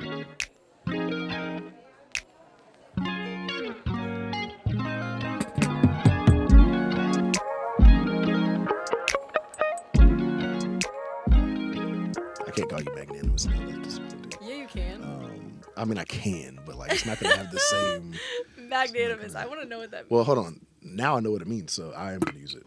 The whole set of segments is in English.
I can't call you magnanimous now. That's Yeah, you can. I mean, I can, but like it's not gonna have the same. Magnanimous. I want to know what that means. Well, hold on. Now I know what it means, so I am gonna use it.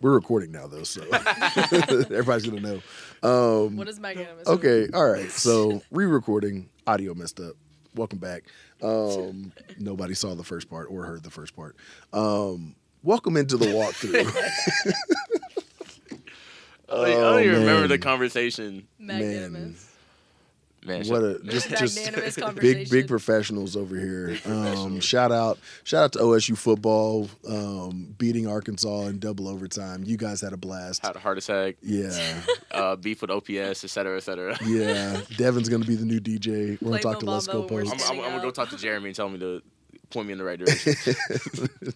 We're recording now, though, so everybody's gonna know. What is magnanimous? Okay, all right. So re-recording, audio messed up. Welcome back. Nobody saw the first part or heard the first part. Welcome into the walkthrough. I don't even remember the conversation. Magnanimous. Man, What a just Magnanimous conversation. big professionals over here. Shout out to OSU football beating Arkansas in double overtime. You guys had a blast. Had a heart attack. Yeah, Beef with OPS, et cetera, et cetera. yeah. Devin's gonna be the new DJ. We're gonna Play talk to Mo Let's Go Bamba when we're Post. I'm gonna go talk to Jeremy and tell him to point me in the right direction.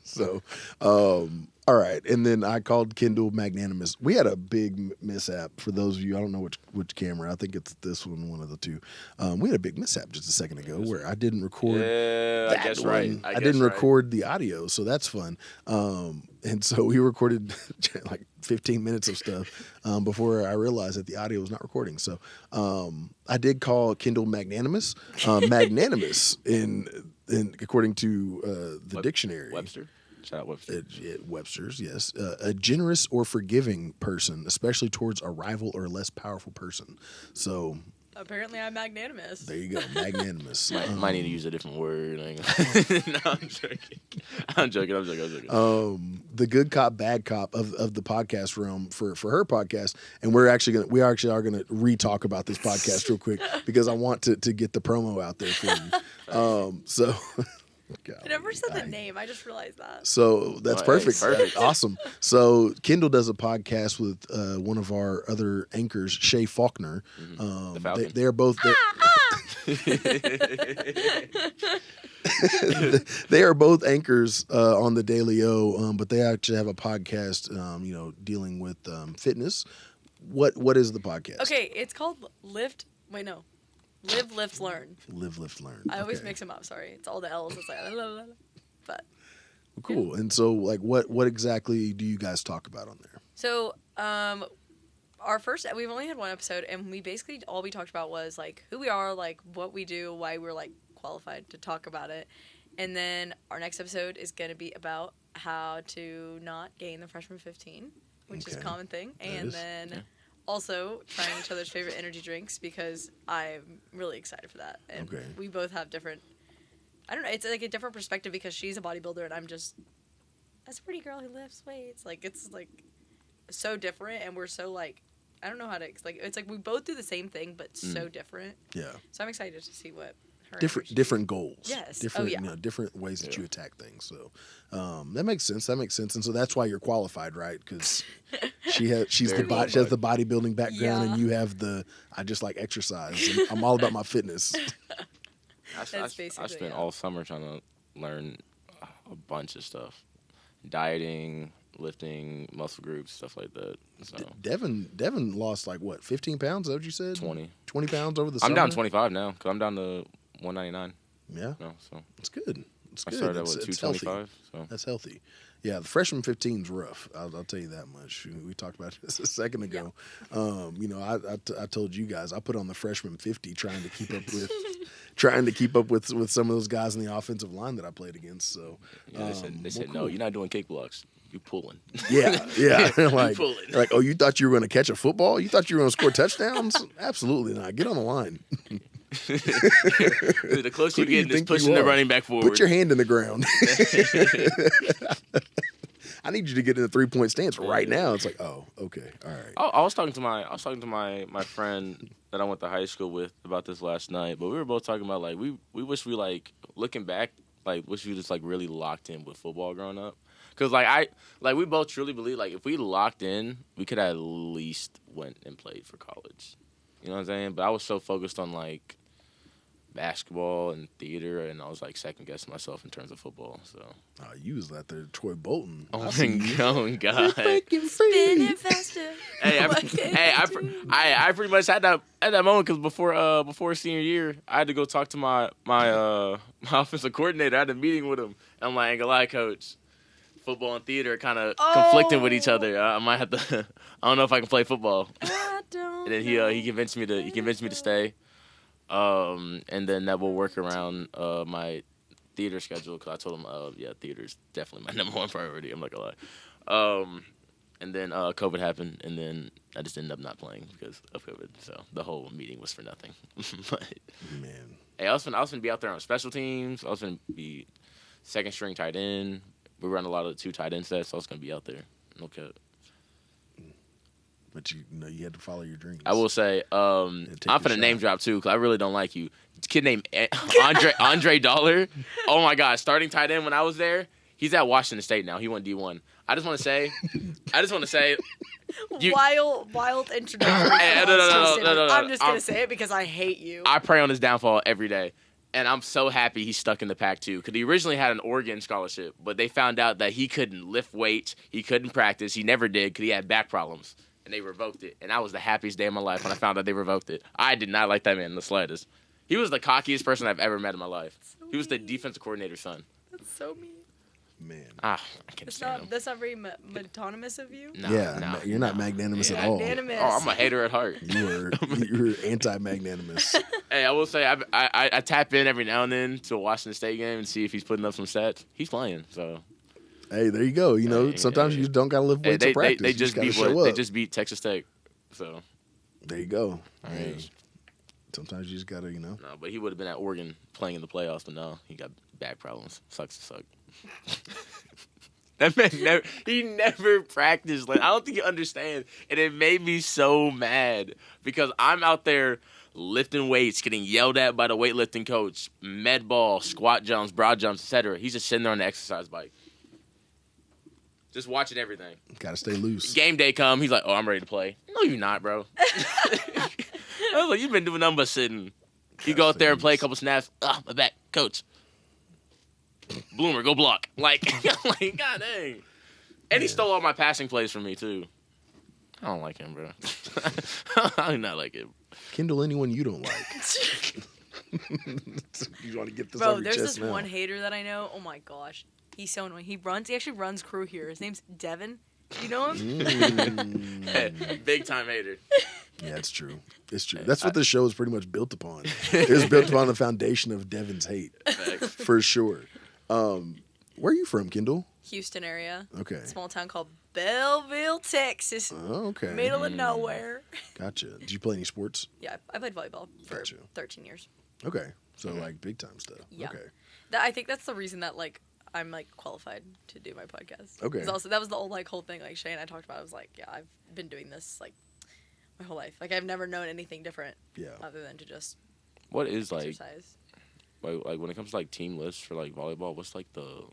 So, all right. And then I called Kendall Magnanimous. We had a big mishap. For those of you, I don't know which camera. I think it's this one of the two. We had a big mishap just a second ago where I didn't record. Yeah, that I guess one. right. I didn't record the audio, so that's fun. And so we recorded like 15 minutes of stuff before I realized that the audio was not recording. So I did call Kendall Magnanimous. Magnanimous in according to the dictionary. Webster. Shout out Webster. Webster's, yes. A generous or forgiving person, especially towards a rival or a less powerful person. So Apparently, I'm magnanimous. there you go, magnanimous. Might need to use a different word. No, I'm joking. The good cop, bad cop of the podcast realm for her podcast, and we actually are gonna re-talk about this podcast real quick because I want to get the promo out there for you. So. God, I never said the name. I just realized that. So that's perfect. perfect. Awesome. So Kendall does a podcast with one of our other anchors, Shay Faulkner. The Falcon. They are both. They are both anchors on the Daily O, but they actually have a podcast, dealing with fitness. What is the podcast? Okay, it's called Lift. Wait, no. Live, Lift, Learn. Live, Lift, Learn. I always Okay. mix them up. Sorry, it's all the L's. It's like, la, la, la. But Cool. And so, like, what exactly do you guys talk about on there? so, we've only had one episode, and we basically all we talked about was like who we are, like what we do, why we're like qualified to talk about it, and then our next episode is going to be about how to not gain the freshman 15, which is a Okay. common thing, That and is. then. Also, trying each other's favorite energy drinks because I'm really excited for that. And Okay. we both have different. I don't know. It's like a different perspective because she's a bodybuilder and I'm just a pretty girl who lifts weights. Like it's like so different, and we're so like I don't know how to like. It's like we both do the same thing, but so different. Yeah. So I'm excited to see what her Different goals. Yes. Different, Oh, yeah. Different ways that you attack things. So that makes sense. And so that's why you're qualified, right? Because she has the bodybuilding background, and you have I just like exercise. And I'm all about my fitness. I basically spent it. all summer trying to learn a bunch of stuff. Dieting, lifting, muscle groups, stuff like that. So Devin lost like what, 15 pounds? Is that what you said? 20 pounds over the summer. I'm down 25 now because I'm down to 199. Yeah, No, so it's good. It's I good. started at It's healthy. 225. So That's healthy. Yeah, the freshman 15's rough. I'll tell you that much. We talked about this a second ago. I told you guys I put on the freshman 50 trying to keep up with some of those guys in the offensive line that I played against. So yeah, they said no, you're not doing kick blocks. You pulling. Yeah. like, pulling. like, oh, you thought you were going to catch a football? You thought you were going to score touchdowns? Absolutely not. Get on the line. The closer you get, just pushing the running back forward. Put your hand in the ground. I need you to get in the 3-point stance right now. It's like, oh, okay, all right. I was talking to my friend that I went to high school with about this last night, but we were both talking about like we wish we like looking back, like wish we just like really locked in with football growing up. Cause we both truly believe like if we locked in, we could at least went and played for college. You know what I'm saying? But I was so focused on like basketball and theater, and I was like second guessing myself in terms of football. So You was out there, Troy Bolton. oh my god, Breaking Spinning free. faster. hey, I pretty much had that moment because before senior year, I had to go talk to my offensive coordinator. I had a meeting with him. And I'm like, ain't gonna lie, coach. Football and theater are kind of conflicting with each other. I might have to. I don't know if I can play football. I don't And then he convinced me to stay. And then that will work around my theater schedule because I told him, yeah, theater's definitely my number one priority. I'm not gonna lie. And then COVID happened, and then I just ended up not playing because of COVID. So the whole meeting was for nothing. But Man. hey, I was gonna be out there on special teams. I was gonna be second string tight end. We run a lot of the 2 tight end sets, so I was gonna be out there. No cut. But you had to follow your dreams. I will say, I'm take finna your name shot. drop too, because I really don't like you. Kid named Andre Dollar. Oh my God, starting tight end when I was there. He's at Washington State now. He went D1. I just want to say, wild introduction. No. I'm just gonna say it because I hate you. I pray on his downfall every day. And I'm so happy he's stuck in the Pac-2 because he originally had an Oregon scholarship, but they found out that he couldn't lift weights, he couldn't practice, he never did because he had back problems, and they revoked it. And that was the happiest day of my life when I found out they revoked it. I did not like that man in the slightest. He was the cockiest person I've ever met in my life. So He was the mean. defensive coordinator's son. That's so mean. Man. I can't stand him. That's not very magnanimous of you. No, You're not magnanimous Yeah. at all. Magnanimous. Oh, I'm a hater at heart. You're anti-magnanimous. Hey, I will say I tap in every now and then to a Washington State game and see if he's putting up some stats. He's playing, so. Hey, there you go. Sometimes you just don't gotta lift weights to practice. They You just gotta beat show up. They just beat Texas Tech, so. There you go. All right. Sometimes you just gotta, No, but he would have been at Oregon playing in the playoffs, but no, he got back problems. Sucks to suck. That man never practiced. Like, I don't think you understand. And it made me so mad because I'm out there lifting weights, getting yelled at by the weightlifting coach, med ball, squat jumps, broad jumps, etc. He's just sitting there on the exercise bike. Just watching everything. Gotta stay loose. Game day come, he's like, oh, I'm ready to play. No, you're not, bro. I was like, you've been doing nothing but sitting. You go out there and play a couple snaps. My back, coach. Bloomer, go block. Like, God dang. And he stole all my passing plays from me, too. I don't like him, bro. I do not like him. Kindle anyone you don't like. You want to get this Bro, off your there's chest this now. one hater that I know. Oh my gosh. He's so annoying. He actually runs crew here. His name's Devin. You know him? Big time hater. Yeah, it's true. It's true. That's what the show is pretty much built upon. It was built upon the foundation of Devin's hate. Facts. For sure. Where are you from, Kendall? Houston area. Okay. Small town called Belleville, Texas. Oh, okay. Middle of nowhere. Gotcha. Did you play any sports? Yeah, I played volleyball for Gotcha. 13 years. Okay. So, like, big time stuff. Yeah. Okay. I think that's the reason that, like, I'm, like, qualified to do my podcast. Okay. 'Cause also, that was the whole thing, like, Shay and I talked about. I was like, yeah, I've been doing this, like, my whole life. Like, I've never known anything different Yeah. other than to just What is, like, exercise. like when it comes to, like, team lists for, like, volleyball, what's, like, the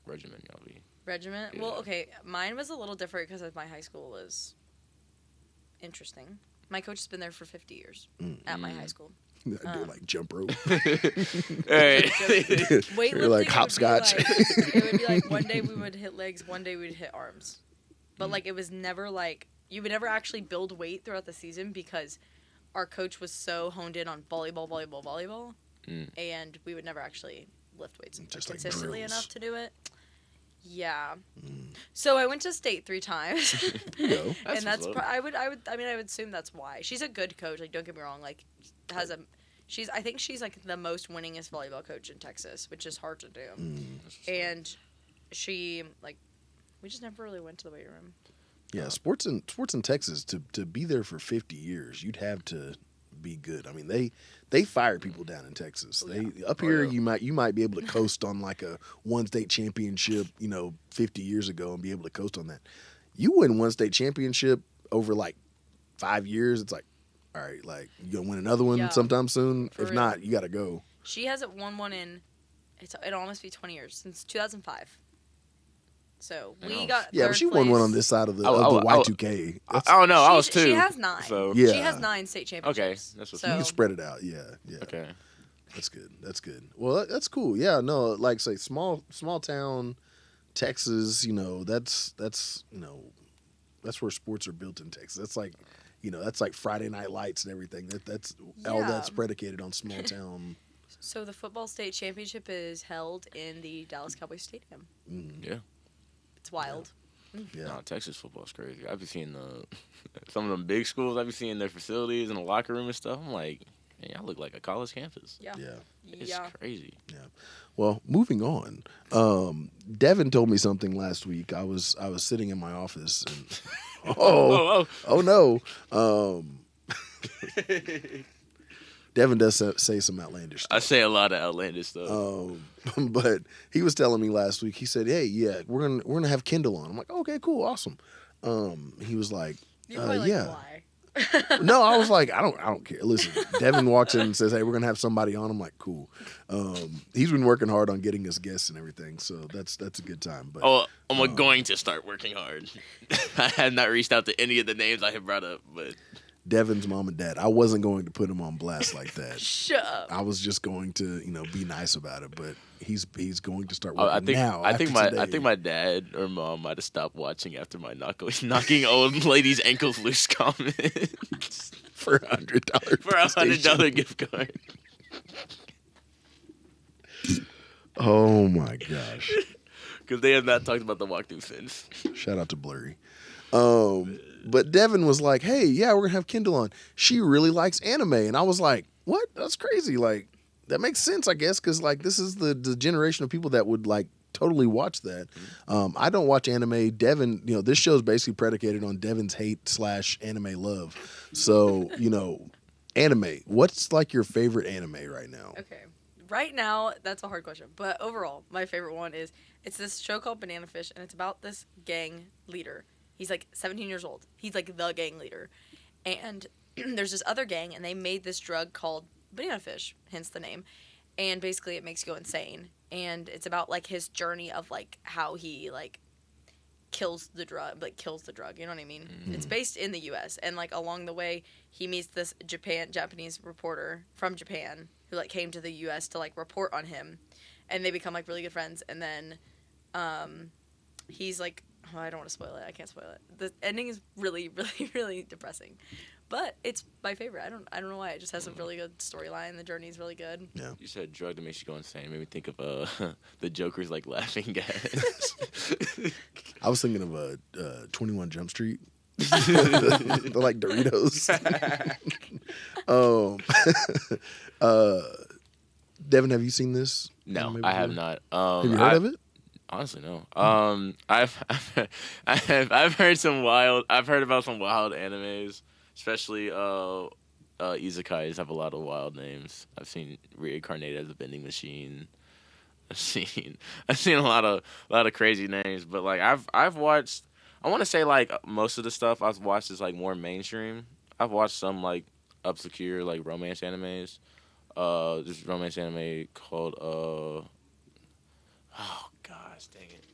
regimen y'all be? Regiment? Yeah. Well, okay, mine was a little different because my high school was interesting. My coach has been there for 50 years at my high school. Do like jump rope. Hey. Weightlifting You're like would be hopscotch. it would be like one day we would hit legs, one day we'd hit arms. But like it was never like you would never actually build weight throughout the season because our coach was so honed in on volleyball, and we would never actually lift weights Just like consistently drills. enough to do it. Yeah. So I went to state 3 times. There you go. And that's what's up. I would assume that's why. She's a good coach, like don't get me wrong, like I think she's like the most winningest volleyball coach in Texas, which is hard to do. And she like we just never really went to the weight room. Yeah, sports in Texas to be there for 50 years, you'd have to be good. I mean, they fire people down in Texas. Here you might be able to coast on like a one state championship, 50 years ago and be able to coast on that. You win one state championship over like 5 years, it's like, all right, like you gonna win another one sometime soon. For If real. not, you gotta go. She hasn't won one in it'll almost be 20 years since 2005. So we got Yeah, but she won one on this side of the Y2K. I don't know. I was 2. She has 9. So. Yeah. She has 9 state championships. Okay, that's what's You so, can spread it out. Yeah. Okay. That's good. That's good. Well, that's cool. Yeah, no, like say small town Texas, that's where sports are built in Texas. That's like, that's like Friday Night Lights and everything. That's all that's Yeah. predicated on small town. So the football state championship is held in the Dallas Cowboys Stadium. Yeah. It's wild. Yeah. No, Texas football's crazy. I've been seeing some of them big schools. I've been seeing their facilities and the locker room and stuff. I'm like, man, y'all look like a college campus. Yeah. Yeah. It's crazy. Yeah. Well, moving on. Devin told me something last week. I was sitting in my office and oh no. Devin does say some outlandish stuff. I say a lot of outlandish stuff. But he was telling me last week. He said, "Hey, yeah, we're gonna have Kindle on." I'm like, "Okay, cool, awesome." He was like, You're probably like, "Yeah." why? No, I was like, I don't care. Listen, Devin walks in and says, "Hey, we're gonna have somebody on." I'm like, "Cool." He's been working hard on getting us guests and everything, so that's a good time. But I'm going to start working hard. I have not reached out to any of the names I have brought up, but Devin's mom and dad, I wasn't going to put him on blast like that. Shut up. I was just going to, be nice about it. But he's going to start working I think my dad or mom might have stopped watching after my knocking old ladies' ankles loose comments for $100 for $100 gift card. Oh my gosh! Because they have not talked about the walkthrough since. Shout out to Blurry. But Devin was like, "Hey, yeah, we're gonna have Kindle on. She really likes anime," and I was like, "What? That's crazy! Like, that makes sense, I guess, because like this is the generation of people that would like totally watch that. I don't watch anime. Devin, this show is basically predicated on Devin's hate / anime love. So, anime. What's like your favorite anime right now? Okay. Right now, that's a hard question. But overall, my favorite one it's this show called Banana Fish, and it's about this gang leader. He's like 17 years old. He's like the gang leader. And there's this other gang, and they made this drug called Banana Fish, hence the name. And basically it makes you go insane. And it's about like his journey of like how he like kills the drug, you know what I mean? Mm-hmm. It's based in the US, and like along the way he meets this Japanese reporter from Japan who like came to the US to like report on him, and they become like really good friends. And then he's like, I don't want to spoil it. I can't spoil it. The ending is really, really, really depressing, but it's my favorite. I don't know why. It just has a really good storyline. The journey is really good. Yeah. You said drug that makes you go insane. It made me think of the Joker's like laughing gas. I was thinking of 21 Jump Street. They're like Doritos. Devin, have you seen this? No, anime I have before? not. Have you heard of it? Honestly, no. I've heard I've heard about some wild animes, especially isekais have a lot of wild names. I've seen Reincarnated as a Vending Machine. I've seen a lot of crazy names, but like I've watched. I want to say like most of the stuff I've watched is like more mainstream. I've watched some like obscure like romance animes. This romance anime called oh gosh, dang it.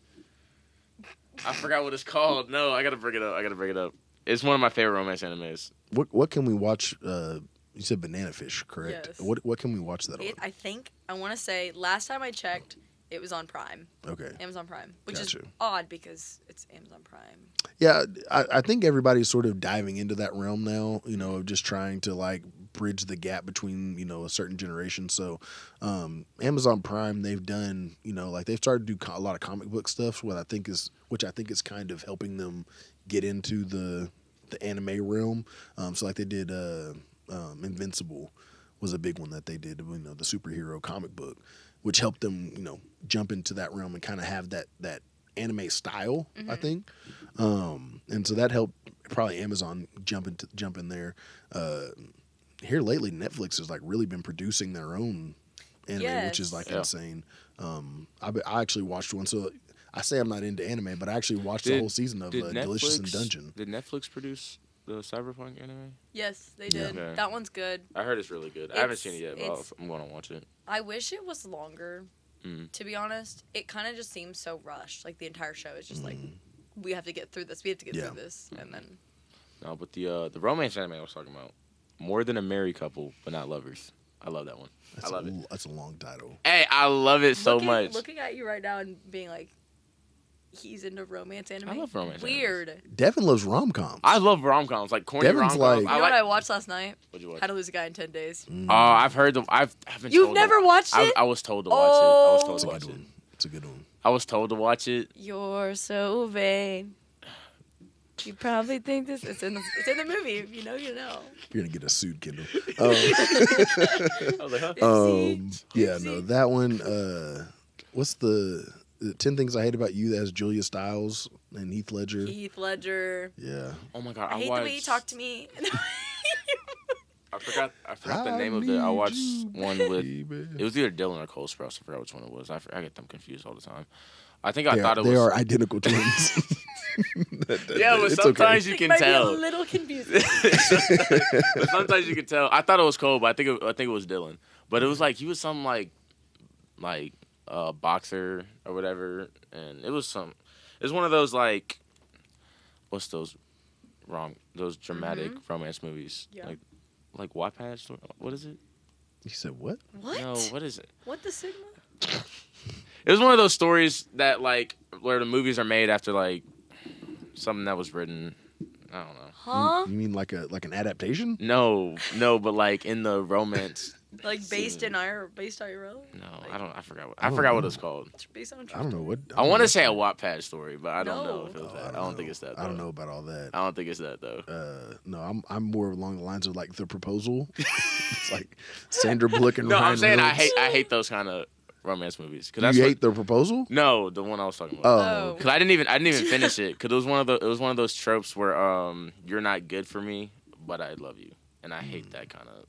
I forgot what it's called. No, I gotta bring it up. It's one of my favorite romance animes. What can we watch? You said Banana Fish, correct? Yes. What can we watch that on? I want to say last time I checked, it was on Prime. Okay. Amazon Prime, which Gotcha. is odd because it's Amazon Prime. Yeah, I think everybody's sort of diving into that realm now, of just trying to like bridge the gap between, a certain generation. So Amazon Prime, they've done, like they've started to do a lot of comic book stuff, which I think is kind of helping them get into the anime realm. So like they did Invincible was a big one that they did, the superhero comic book, which helped them, jump into that realm and kind of have that anime style, Mm-hmm. I think. And so that helped probably Amazon jump in there. Here lately, Netflix has like really been producing their own anime, which is like insane. I actually watched one. So I say I'm not into anime, but I actually watched the whole season of Delicious in Dungeon. Did Netflix produce the Cyberpunk anime? Yes, they did. Okay. That one's good. I heard it's really good. I haven't seen it yet, but I'm going to watch it. I wish it was longer, to be honest. It kind of just seems so rushed. Like the entire show is just like, we have to get through this. We have to get through this, and then. No, but the romance anime I was talking about, More Than a Married Couple, but not lovers. I love that one. I love it. That's a long title. Hey, I love it so much. Looking at you right now and being like, he's into romance anime. I love romance. Weird. Devin loves rom-coms. I love rom-coms, like corny Devin's rom-coms. like- You know what I watched last night? What'd you watch? How to Lose a Guy in 10 Days. I've heard them. I've been You've told never watched it? I was told to watch it. I was told It's to a watch good it. one. It's a good one. I was told to watch it. You're so vain. You probably think this. It's in the movie. If you know, you know. You're gonna get us sued, Kendall. I was like, huh? Yeah, no, that one. What's the 10 Things I Hate About You that has Julia Stiles and Heath Ledger? Heath Ledger. Yeah. Oh my god! I hate watched, the way you talk to me. I forgot the name of it. I watched one with. It was either Dylan or Cole Sprouse. I forgot which one it was. I get them confused all the time. I think I thought it was. They are identical twins. Yeah, but It's sometimes okay. you can might tell. be a little confusing. But sometimes you can tell. I thought it was Cole, but I think it was Dylan. But it was like he was some like boxer or whatever, and it was one of those like, what's those dramatic romance movies? Yeah. Like Wattpad story. What is it? You said what? What? No, what is it? What the Sigma? It was one of those stories that like where the movies are made after like something that was written. I don't know. Huh? You mean like an adaptation? No, but like in the romance. Like based scene. based IRL? No, Like, I forgot what it's called. It's based on I don't know what. I want to say a Wattpad story, but I don't know No. if it was Oh, that. I don't think it's that. Though. I don't know about all that. I don't think it's that though. No, I'm more along the lines of like The Proposal. It's like Sandra Bullock and No, Ryan I'm saying Reynolds. I hate those kind of romance movies. Cause You that's hate The Proposal? No, the one I was talking about. Oh, Oh. Cause I didn't even finish it. Cause it was one of those tropes where you're not good for me, but I love you, and I hate that kind of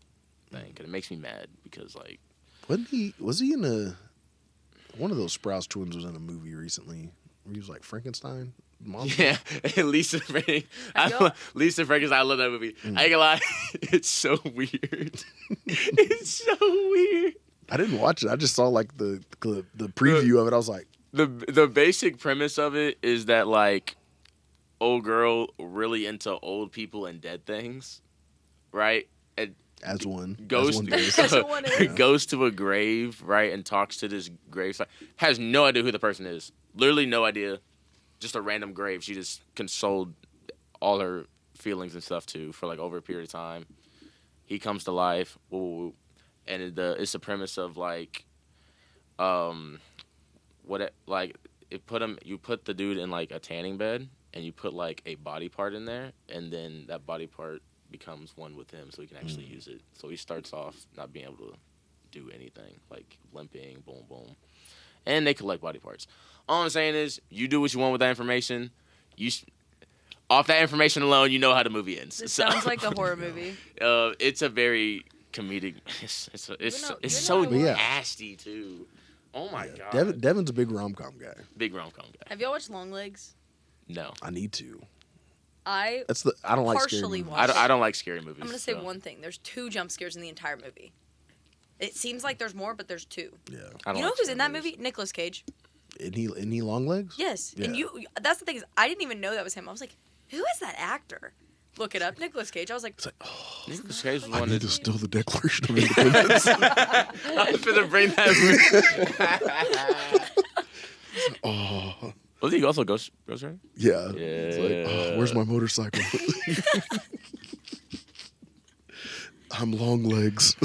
thing. Cause it makes me mad because like. was he in one of those Sprouse twins was in a movie recently where he was like Frankenstein monster? Yeah, Lisa Frank. y'all- Lisa Frankenstein. I love that movie. I ain't gonna lie, it's so weird. It's so weird. I didn't watch it. I just saw like the preview of it. I was like, The basic premise of it is that like old girl really into old people and dead things, right? And as one goes does. As one is. goes to a grave, right, and talks to this grave. Has no idea who the person is. Literally no idea. Just a random grave. She just consoled all her feelings and stuff to for like over a period of time. He comes to life. Ooh, and it's the premise of like, you put the dude in like a tanning bed and you put like a body part in there, and then that body part becomes one with him, so he can actually use it. So he starts off not being able to do anything, like limping, boom, boom, and they collect body parts. All I'm saying is, you do what you want with that information. Off that information alone, you know how the movie ends. This So- sounds like a horror movie. it's a very comedic. It's You so know, yeah. nasty too. Oh my Yeah. god. Devin's a big rom-com guy. Big rom-com guy. Have y'all watched Long Legs? No, I need to. I I don't like scary Partially movies. watched I don't like scary movies. I'm gonna say so. one thing. There's 2 jump scares in the entire movie. It seems like there's more, but there's 2. Yeah. I don't You know like who's scary in that movies. movie? Nicolas Cage. Isn't he long legs? Yes. Yeah. And that's the thing is I didn't even know that was him. I was like, who is that actor? Look it up. Nicolas Cage. I was like, It's like, oh, Nicolas Cage was I one need that. to steal the Declaration of Independence. I was gonna bring that movie. Oh, Was he also Ghost Rider? yeah. It's like, oh, where's my motorcycle? I'm long legs.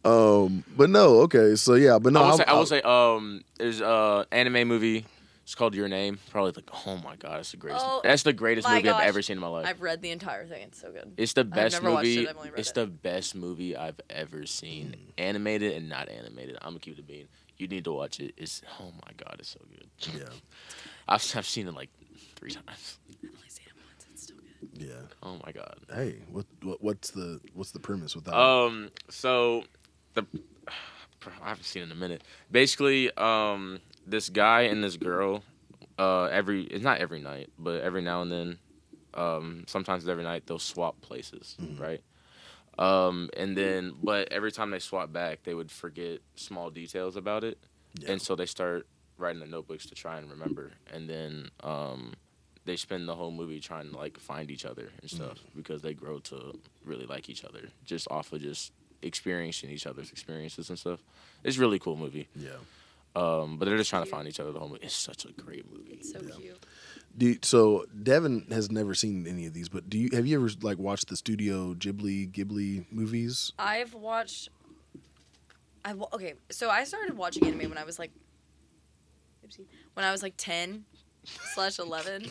But no, okay. So yeah, but no. I will say, there's anime movie. It's called Your Name. Probably like, oh my god, it's the greatest. Oh, That's the greatest my movie gosh. I've ever seen in my life. I've read the entire thing. It's so good. It's the best never watched movie. it, I've only read It's it. the best movie I've ever seen, animated and not animated. I'm gonna keep it a bean. You need to watch it. It's oh my god, it's so good. Yeah. I've seen it like 3 times. I've only seen it once. It's still good. Yeah. Oh my god. Hey, what's the premise with that? So I haven't seen it in a minute. Basically, this guy and this girl, it's not every night, but every now and then, sometimes every night they'll swap places, right? And then, but every time they swap back, they would forget small details about it, Yeah. and so they start writing the notebooks to try and remember. And then they spend the whole movie trying to like find each other and stuff because they grow to really like each other just off of just experiencing each other's experiences and stuff. It's a really cool movie. Yeah. But they're just trying to find each other the whole movie. It's such a great movie. It's so Yeah. cute. So Devin has never seen any of these, but have you ever like watched the Studio Ghibli movies? I've watched. Okay, so I started watching anime when I was like, when I was like 10/11,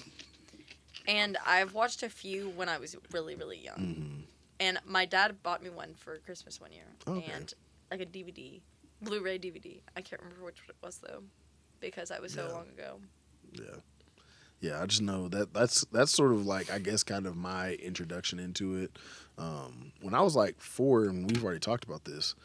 and I've watched a few when I was really really young. Mm-hmm. And my dad bought me one for Christmas one year, Okay. and like a DVD, Blu-ray DVD. I can't remember which it was though, because I was so long ago. Yeah. Yeah, I just know that's sort of like, I guess, kind of my introduction into it. When I was like 4, and we've already talked about this,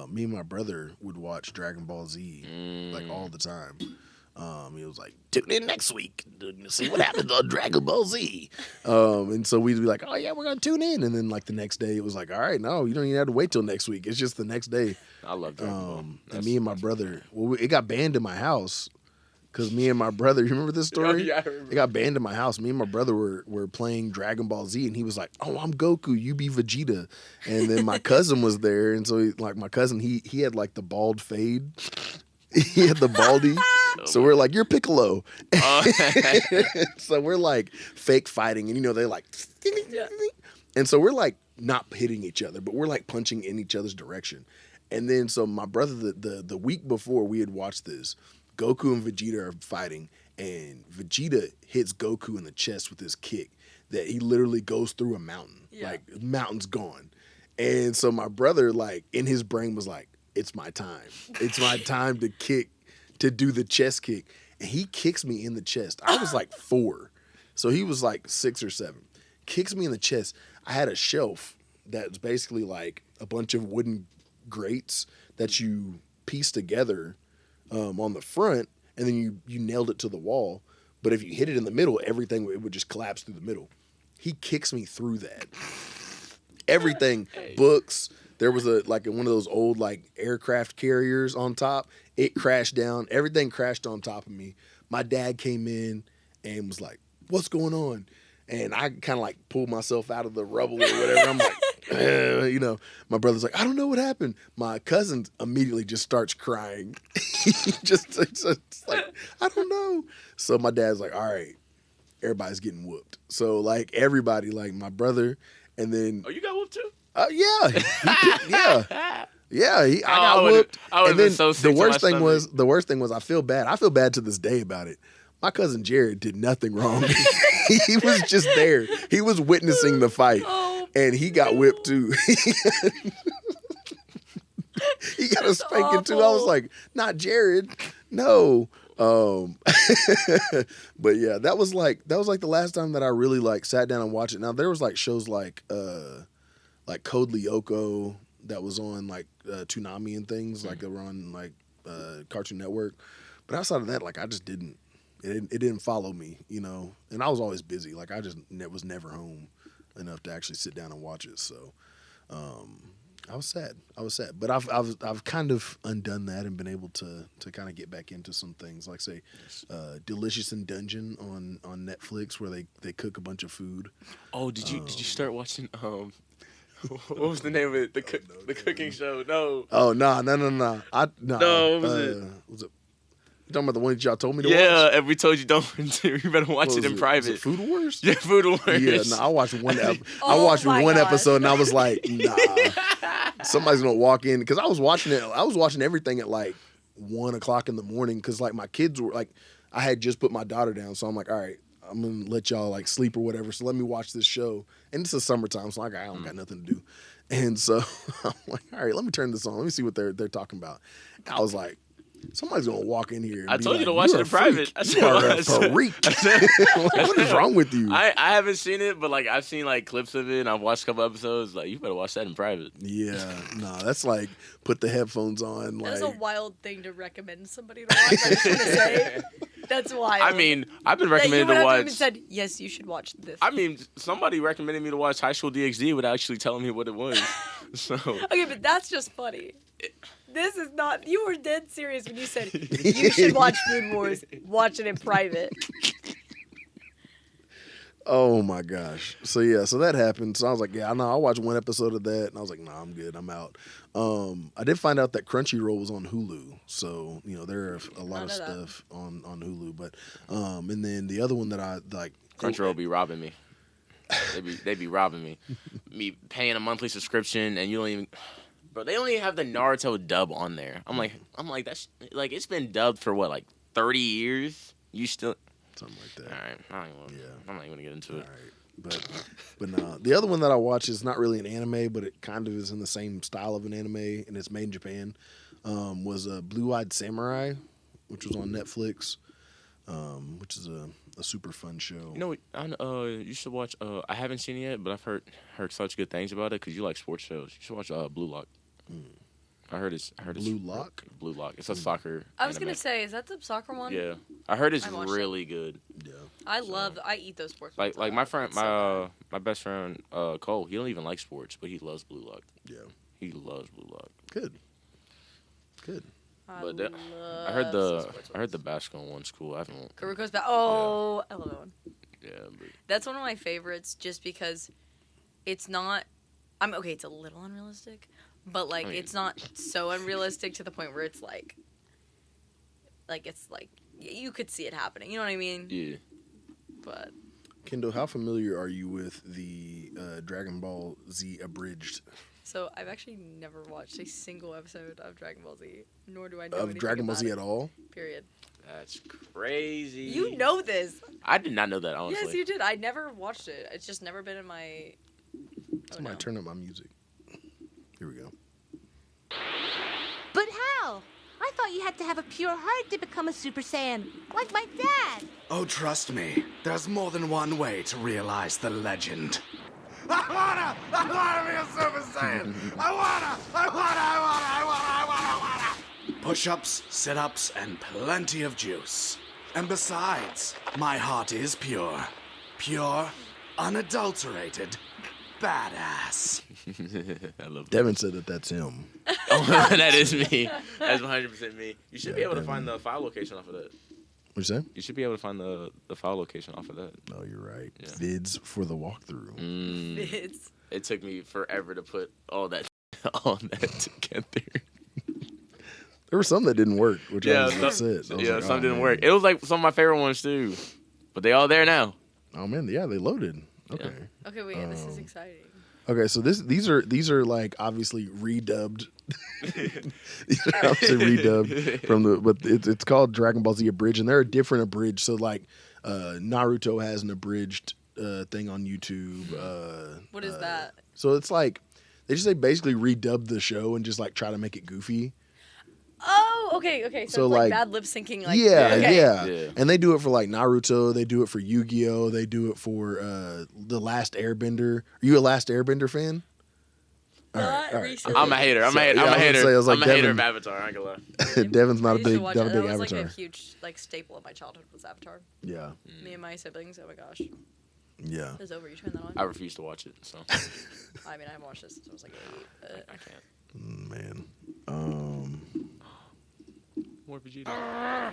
me and my brother would watch Dragon Ball Z like all the time. He was like, tune in next week to see what happens on Dragon Ball Z. And so we'd be like, oh yeah, we're gonna tune in. And then like the next day, it was like, all right, no, you don't even have to wait till next week. It's just the next day. I love Dragon Ball. And me and my brother, it got banned in my house. Because me and my brother, you remember this story? Yeah, I remember. It got banned in my house. Me and my brother were playing Dragon Ball Z, and he was like, "Oh, I'm Goku, you be Vegeta." And then my cousin was there, and so my cousin, he had like the bald fade. He had the baldy. So we're like, "You're Piccolo." So we're like fake fighting, and they're like, and so we're like not hitting each other, but we're like punching in each other's direction. And then so my brother, the week before we had watched this, Goku and Vegeta are fighting, and Vegeta hits Goku in the chest with his kick that he literally goes through a mountain. Yeah. Like, the mountain's gone. And so my brother, like, in his brain was like, it's my time. It's my time to do the chest kick. And he kicks me in the chest. I was like 4. So he was like 6 or 7. Kicks me in the chest. I had a shelf that's basically like a bunch of wooden grates that you piece together on the front, and then you nailed it to the wall. But if you hit it in the middle, everything it would just collapse through the middle. He kicks me through that. Everything, books. There was one of those old like aircraft carriers on top. It crashed down. Everything crashed on top of me. My dad came in and was like, "What's going on?" And I kind of like pulled myself out of the rubble or whatever. I'm like, my brother's like, I don't know what happened. My cousin immediately just starts crying. It's like, I don't know. So my dad's like, all right, everybody's getting whooped. So like everybody, like my brother, and then. Oh, you got whooped too? Yeah. Yeah, I got whooped. And then the worst thing was I feel bad. I feel bad to this day about it. My cousin Jared did nothing wrong. He was just there. He was witnessing the fight, and he got whipped too. He got a spanking too. I was like, not Jared, no. But yeah, that was like the last time that I really like sat down and watched it. Now there was like shows like Code Lyoko that was on like Toonami and things like they were on like Cartoon Network. But outside of that, like I just didn't. It didn't follow me, and I was always busy. Like I just was never home enough to actually sit down and watch it. So I was sad. But I've kind of undone that and been able to kind of get back into some things, like say Delicious in Dungeon on Netflix, where they cook a bunch of food. Oh, did you start watching what was the name of it? The cooking show? No. Oh no. No, what was it? Was it? You talking about the one that y'all told me to watch? Yeah, and we told you you better watch it in private. Was it Food Wars? Yeah, Food Wars. Yeah, no, I watched one. I Oh watched my one gosh. episode, and I was like, nah, somebody's gonna walk in, because I was watching it. I was watching everything at like 1 o'clock in the morning, because like my kids were like, I had just put my daughter down, so I'm like, all right, I'm gonna let y'all like sleep or whatever. So let me watch this show, and it's the summertime, so like I don't got nothing to do, and so I'm like, all right, let me turn this on. Let me see what they're talking about. I was like, somebody's gonna walk in here. And I be told like, you to watch it in private. You are a freak. What is wrong with you? I haven't seen it, but like I've seen like clips of it, and I've watched a couple episodes. Like you better watch that in private. Yeah, no, that's like put the headphones on. That's like a wild thing to recommend somebody to watch. I just want to say that's wild. I mean, I've been that you recommended went to up to him watch. and said, "Yes, you should watch this." I mean, somebody recommended me to watch High School DxD without actually telling me what it was. So Okay, but that's just funny. This is not. You were dead serious when you said you should watch Food Wars. Watch it in private. Oh my gosh. So that happened. So I was like, yeah, I know. I'll watch one episode of that, and I was like, nah, I'm good. I'm out. I did find out that Crunchyroll was on Hulu, so there are a lot of stuff on Hulu. But and then the other one that I like, Crunchyroll be robbing me. They be robbing me. Me paying a monthly subscription, and you don't even. Bro, they only have the Naruto dub on there. I'm like that's like it's been dubbed for what, like 30 years. You still. Something like that. All right, I'm not even gonna get into it. All right, but no. The other one that I watch is not really an anime, but it kind of is in the same style of an anime, and it's made in Japan. Was Blue Eyed Samurai, which was on Netflix, which is a super fun show. You know, you should watch. I haven't seen it yet, but I've heard such good things about it because you like sports shows. You should watch Blue Lock. I heard it's Blue Lock. Blue Lock. It's a soccer. I was anime. gonna say, is that the soccer one? Yeah, I heard it's really good. Yeah, I eat those sports. Like my friend, my best friend Cole. He don't even like sports, but he loves Blue Lock. Yeah, he loves Blue Lock. Good. But I heard the basketball one's cool. I haven't. Karuko's I love that one. Yeah, but That's one of my favorites, just because it's not. It's a little unrealistic, but it's not so unrealistic to the point where it's like it's like you could see it happening. You know what I mean? Yeah. But Kendall, how familiar are you with the Dragon Ball Z abridged? So I've actually never watched a single episode of Dragon Ball Z, nor do I know Of Dragon Ball Z at all? Period. That's crazy. You know this. I did not know that, honestly. Yes, you did. I never watched it. It's just never been in my. Somebody turn up my music. Here we go. But how? I thought you had to have a pure heart to become a Super Saiyan, like my dad. Oh, trust me, there's more than one way to realize the legend. I wanna be a Super Saiyan! I wanna! Push-ups, sit-ups, and plenty of juice. And besides, my heart is pure. Pure, unadulterated, badass. I love Devin said that's him. Oh, that is me. That's 100% me. You should be able to find the file location off of that. What'd you say? You should be able to find the file location off of that. No, you're right. Yeah. Vids for the walkthrough. Vids. It took me forever to put all that together. There were some that didn't work, which I was upset. Some didn't work. It was like some of my favorite ones too, but they all there now. Oh man, yeah, they loaded. Okay. Yeah. Okay, wait. This is exciting. Okay, so these are like obviously redubbed. These are obviously redubbed from but it's called Dragon Ball Z Abridged, and they're a different abridged. So like Naruto has an abridged thing on YouTube. What is that? So it's like they just basically redubbed the show and just like try to make it goofy. Oh, okay. So it's like bad lip syncing. Like, yeah. And they do it for like Naruto. They do it for Yu-Gi-Oh. They do it for The Last Airbender. Are you a Last Airbender fan? All right. I'm a hater. I'm a hater of Avatar. I ain't gonna lie. Devin's not a big That was Avatar. like a huge staple of my childhood was Avatar. Yeah. Me and my siblings. Oh my gosh. Yeah. It's over. You turn that on. I refuse to watch it. So. I mean, I haven't watched this since I was like 8. I can't. Man. More Vegeta.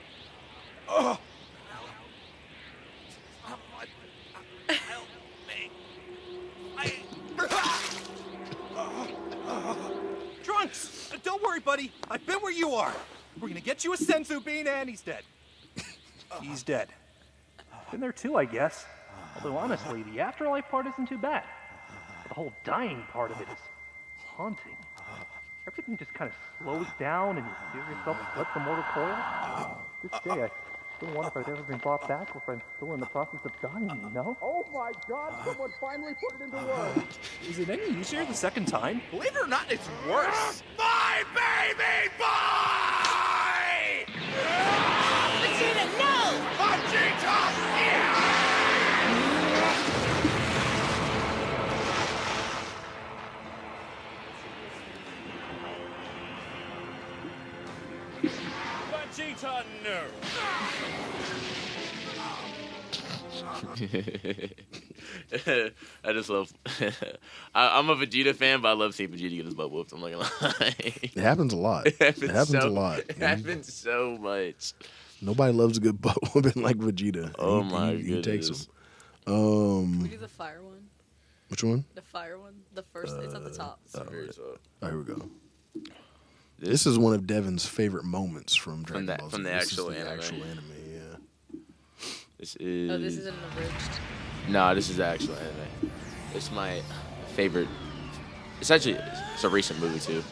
Trunks! Don't worry, buddy. I've been where you are. We're gonna get you a senzu bean, and he's dead. He's dead. Been there too, I guess. Although honestly, the afterlife part isn't too bad. The whole dying part of it is haunting. Everything just kind of slows down and you feel yourself slip the mortal coil. This day, I still wonder if I've ever been brought back or if I'm still in the process of dying, you know? Oh my god, someone finally put it into words. Is it any easier the second time? Believe it or not, it's worse. My baby boy! Vegeta, no! Vegeta, Vegeta, no! I just love. I'm a Vegeta fan, but I love seeing Vegeta get his butt whooped. I'm not gonna lie. It happens a lot. It happens a lot. It happens so much. Nobody loves a good butt whooping like Vegeta. Oh my he takes goodness. Can we do the fire one? Which one? The fire one. The first. It's at the top. Very top. Oh, here we go. This is one of Devin's favorite moments from Dragon that- Ball Z. from the This actual is the anime. actual anime, yeah. This is. Oh, this isn't an abridged. No, this is the actual anime. It's my favorite. It's actually it's a recent movie too.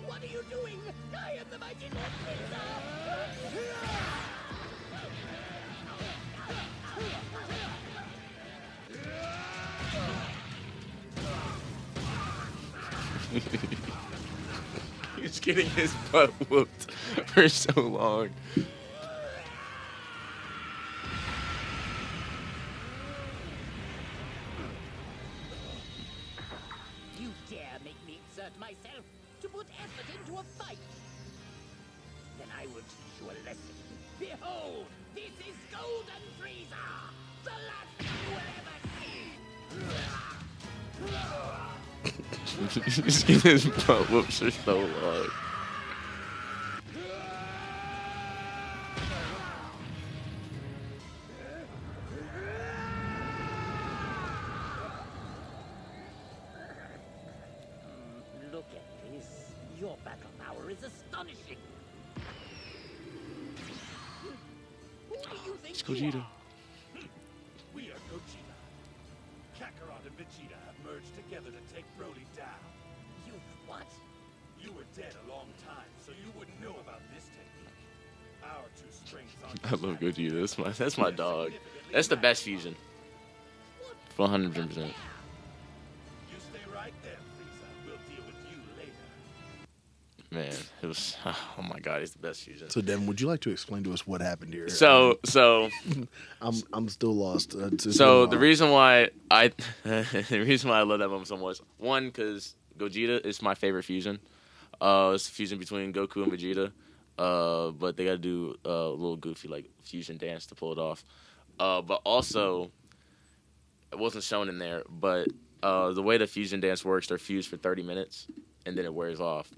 What are you doing? I am the mighty Lord He's getting his butt whooped for so long. You dare make me exert myself to put effort into a fight? Then I will teach you a lesson. Behold, this is Golden Frieza, the last you will ever see. He's getting his butt whooped for so long. Look at this. Your battle power is astonishing. Who do you think It's you Gogeta. are? We are Gogeta. Kakarot and Vegeta have merged together to take Broly down. You what? You were dead a long time, so you wouldn't know about this technique. Our two strengths are I love Gogeta. That's my dog. That's the best fusion. 100%. You stay right there, Frieza. We'll deal with you later. Man, it was. Oh my God, he's the best fusion. So, Devin, would you like to explain to us what happened here? So I'm still lost. So the reason why I love that moment so much, one, because Gogeta is my favorite fusion. It's a fusion between Goku and Vegeta. But they got to do a little goofy like fusion dance to pull it off. But also, it wasn't shown in there. But the way the fusion dance works, they're fused for 30 minutes, and then it wears off.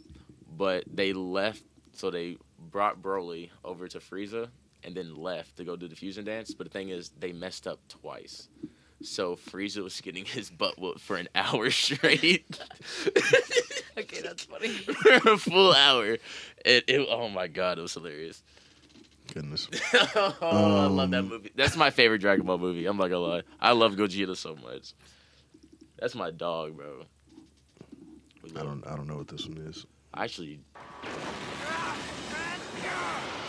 But they left, so they brought Broly over to Frieza, and then left to go do the fusion dance. But the thing is, they messed up twice. So Frieza was getting his butt whooped for an hour straight. Okay, that's funny. For a full hour. Oh my God, it was hilarious. Goodness. I love that movie. That's my favorite Dragon Ball movie. I'm not gonna lie. I love Gogeta so much. That's my dog, bro. I don't know what this one is. Actually,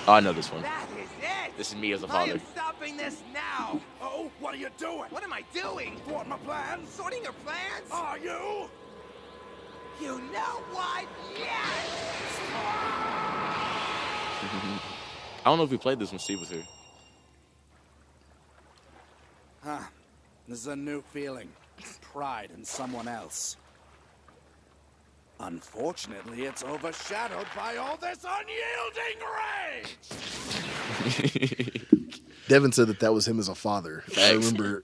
oh, I know this one. That is it! This is me as a I father. am stopping this now! Oh, what are you doing? What am I doing? Thwart my plans? Sorting your plans? Are you? You know what? Yes! I don't know if we played this when Steve was here. Huh. This is a new feeling. Pride in someone else. Unfortunately, it's overshadowed by all this unyielding rage! Devin said that was him as a father. I Thanks. remember.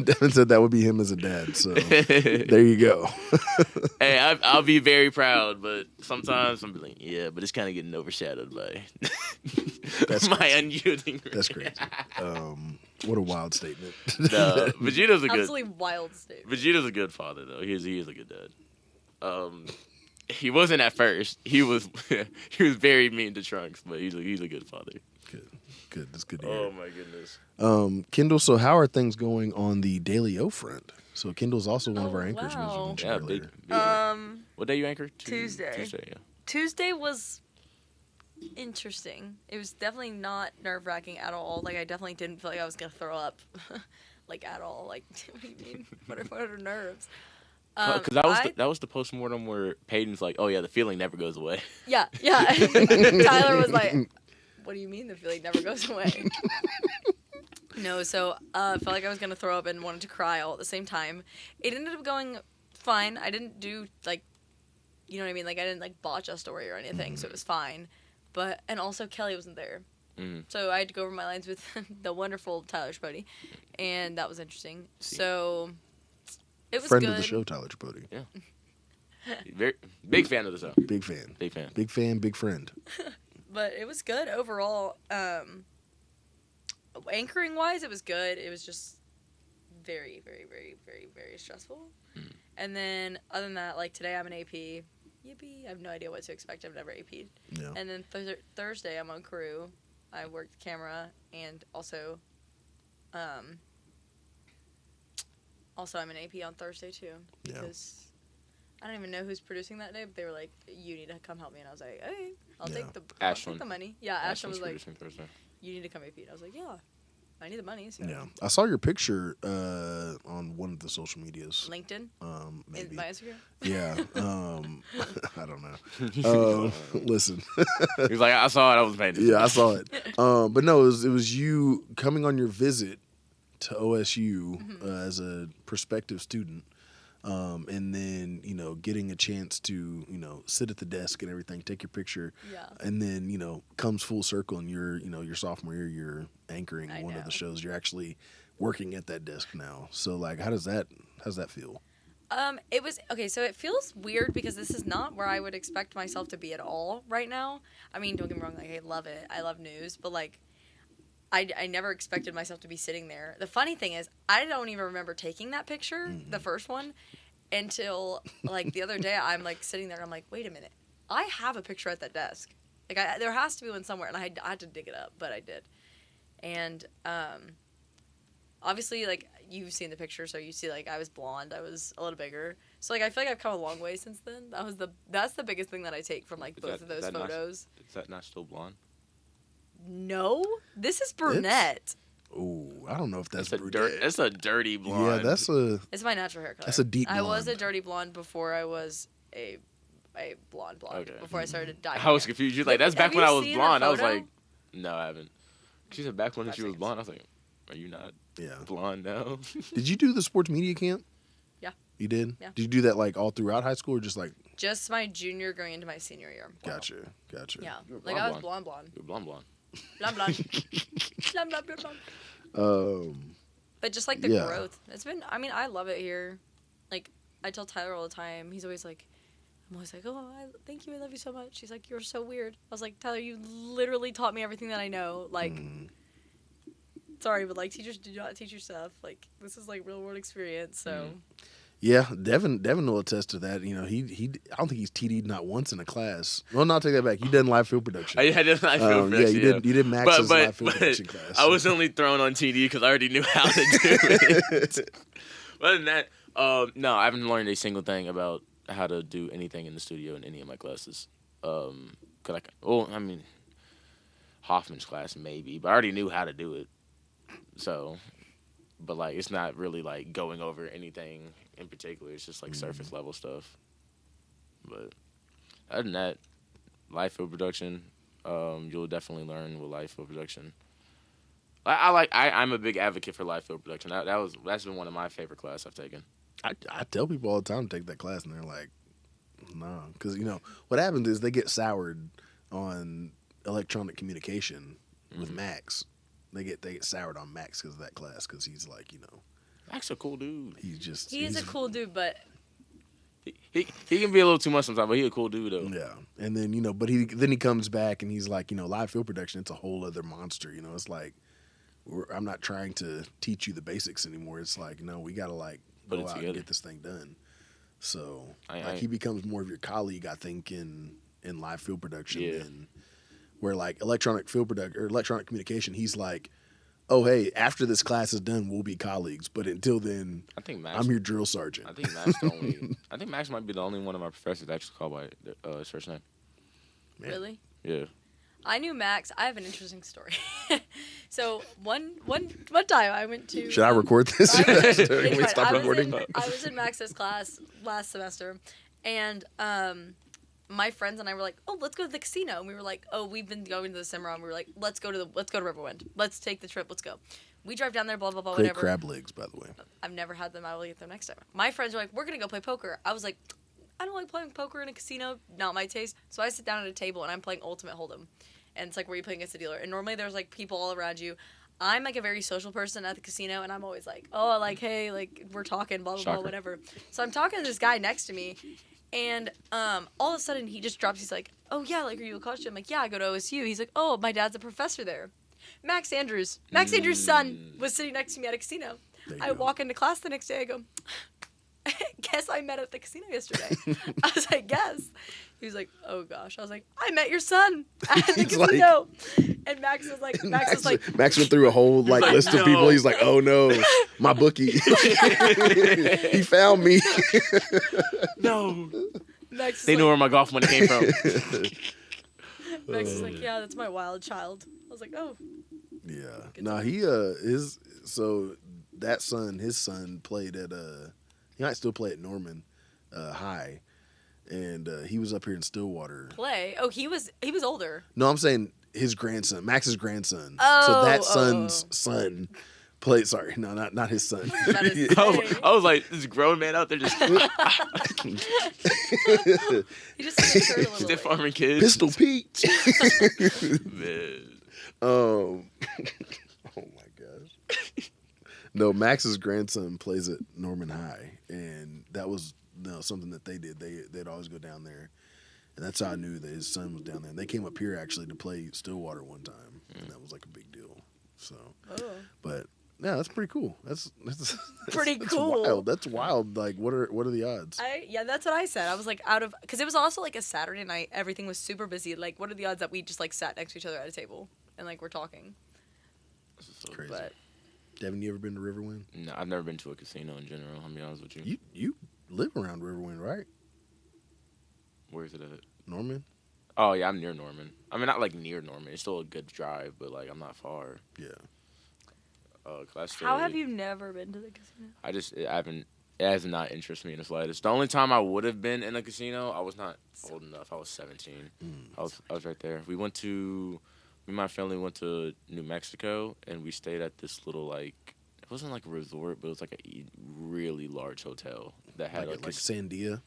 Devin said that would be him as a dad. So there you go. Hey, I'll be very proud, but sometimes I'm like, yeah, but it's kind of getting overshadowed by That's my crazy. unyielding rage. That's crazy. What a wild statement. No, Vegeta's a good. Absolutely wild statement. Vegeta's a good father, though. He is a good dad. He wasn't at first. He was he was very mean to Trunks, but he's a good father. Good. That's good to hear. Oh my goodness. Kendall, so how are things going on the Daily O front? So Kendall's also one of our Oh, anchors, wow. as you mentioned Yeah, earlier. big. What day you anchor? Tuesday. Tuesday, yeah. Tuesday was interesting. It was definitely not nerve-wracking at all. Like, I definitely didn't feel like I was going to throw up, like, at all. Like, what do you mean? What are nerves? Because that was the postmortem where Peyton's like, oh yeah, the feeling never goes away. Yeah. Tyler was like, what do you mean the feeling never goes away? No, so I felt like I was going to throw up and wanted to cry all at the same time. It ended up going fine. I didn't do, like, you know what I mean? Like, I didn't, like, botch a story or anything, so it was fine. And also Kelly wasn't there. So I had to go over my lines with the wonderful Tyler Spody, and that was interesting. So it was Friend good. of the show, Tyler Tripodi. Yeah. Very big fan of the show. Big fan. Big fan. Big fan, big friend. But it was good overall. anchoring wise, it was good. It was just very, very, very, very, very stressful. And then other than that, like today I'm an AP. Yippee! I have no idea what to expect. I've never AP'd. Yeah. And then Thursday I'm on crew. I worked camera and also I'm an AP on Thursday too. Yeah. Because I don't even know who's producing that day, but they were like, "You need to come help me," and I was like, "Okay, I'll take the money." Yeah, Ashton was like, Thursday. "You need to come AP," and I was like, "Yeah, I need the money." So. Yeah, I saw your picture on one of the social medias. LinkedIn. Maybe. In my Instagram. Yeah. I don't know. Listen. He's like, I saw it. I was paying attention. Yeah, I saw it. But no, it was you coming on your visit to OSU as a prospective student. And then, getting a chance to, sit at the desk and everything, take your picture. Yeah. And then, comes full circle and you're, your sophomore year, you're anchoring one of the shows. You're actually working at that desk now. So, like, how's that feel? It was, okay, so it feels weird because this is not where I would expect myself to be at all right now. I mean, don't get me wrong, like, I love it. I love news, but, like, I never expected myself to be sitting there. The funny thing is, I don't even remember taking that picture, the first one, until, like, the other day I'm, like, sitting there and I'm like, wait a minute. I have a picture at that desk. Like, there has to be one somewhere, and I had to dig it up, but I did. And, obviously, like, you've seen the picture, so you see, like, I was blonde. I was a little bigger. So, like, I feel like I've come a long way since then. That's the biggest thing that I take from, like, both of those photos. Is that not still blonde? No, this is brunette. Oh, I don't know if that's That's a dirty blonde. Yeah, It's my natural hair color. That's a deep blonde. I was a dirty blonde before I was a blonde. Okay. Before I started dyeing. I was confused. You're like, that's back when I was blonde. I was photo? like, no, I haven't. She said back when she was blonde. I was like, are you not blonde now? Did you do the sports media camp? Yeah. You did? Yeah. Did you do that, like, all throughout high school or just, like... Just my junior going into my senior year. Wow. Gotcha. Yeah. You were Like, I was blonde. You were blonde. Blonde. blonde. But just, like, the growth. It's been, I mean, I love it here. Like, I tell Tyler all the time. He's always like, I'm always like, oh, thank you. I love you so much. He's like, you're so weird. I was like, Tyler, you literally taught me everything that I know. Like, sorry, but, like, teachers do not teach you stuff. Like, this is, like, real world experience, so. Yeah, Devin will attest to that. He I don't think he's TD'd not once in a class. Well, not take that back. You did live field production. I did live field production. Yeah, you did Max's live field production class. I was only thrown on TD because I already knew how to do it. Other than that, no, I haven't learned a single thing about how to do anything in the studio in any of my classes. Hoffman's class maybe, but I already knew how to do it. So, but like it's not really like going over anything in particular. It's just like surface level stuff. But other than that, live field production, you'll definitely learn with live field production. I'm a big advocate for live field production. That's been one of my favorite classes I've taken. I tell people all the time to take that class, and they're like, "No," because what happens is they get soured on electronic communication with Max. They get soured on Max because of that class because he's like, Max a cool dude. He is a cool dude, but he can be a little too much sometimes, but he's a cool dude though. Yeah, and then but he comes back and he's like, live field production, it's a whole other monster. It's like I'm not trying to teach you the basics anymore. It's like, no, we gotta like go out and get this thing done. So he becomes more of your colleague, I think, in live field production than where like electronic field production or electronic communication. He's like, oh hey, after this class is done, we'll be colleagues. But until then, I'm your drill sergeant. I think Max might be the only one of my professors that actually called by his first name. Man. Really? Yeah. I knew Max. I have an interesting story. So one time I went to. Should I record this? Can we stop recording? I was in Max's class last semester, and my friends and I were like, "Oh, let's go to the casino." And we were like, "Oh, we've been going to the Cimarron." We were like, "Let's go to Riverwind. Let's take the trip. Let's go." We drive down there. Blah blah blah. Great whatever. crab legs, by the way. I've never had them. I will get them next time. My friends were like, "We're gonna go play poker." I was like, I don't like playing poker in a casino. Not my taste. So I sit down at a table and I'm playing Ultimate Hold'em. And it's like where you play against the dealer. And normally there's like people all around you. I'm like a very social person at the casino. And I'm always like, oh, like, hey, like we're talking, blah, blah, blah, whatever. So I'm talking to this guy next to me. And all of a sudden he just drops. He's like, oh, yeah, like, are you a college student? I'm like, yeah, I go to OSU. He's like, oh, my dad's a professor there. Max Andrews. Max Andrews' son was sitting next to me at a casino. I walk into class the next day. I go, guess I met at the casino yesterday. I was like, guess. He was like, oh gosh. I was like, I met your son at the casino. And Max was like, Max went through a whole list of people. He's like, oh no, my bookie. He found me. No. Max They knew where my golf money came from. Max was like, yeah, that's my wild child. I was like, oh. Yeah. Good No, son. he his son played at he might still play at Norman High, and he was up here in Stillwater. Play? Oh, he was older. No, I'm saying his grandson, Max's grandson. Oh, so that son's son played. Sorry, no, not his son. That is I was like, this grown man out there just He just matured a little stiff late. arming kids. Pistol Pete. Man. Oh my gosh. No, Max's grandson plays at Norman High, and that was something that they did. They'd always go down there, and that's how I knew that his son was down there. And they came up here actually to play Stillwater one time, and that was like a big deal. So, but yeah, that's pretty cool. That's Pretty that's cool. Wild. That's wild. Like, what are the odds? Yeah, that's what I said. I was like, because it was also like a Saturday night. Everything was super busy. Like, what are the odds that we just like sat next to each other at a table and like we're talking? Crazy. But Devin, you ever been to Riverwind? No, I've never been to a casino in general. I'll be honest with you. You live around Riverwind, right? Where is it at? Norman? Oh yeah, I'm near Norman. I mean, not like near Norman. It's still a good drive, but like I'm not far. Yeah. how have you never been to the casino? It has not interested me in the slightest. The only time I would have been in a casino, I was not old enough. I was 17. I was right there. Me and my family went to New Mexico, and we stayed at this little it wasn't like a resort, but it was like a really large hotel that had like Sandia.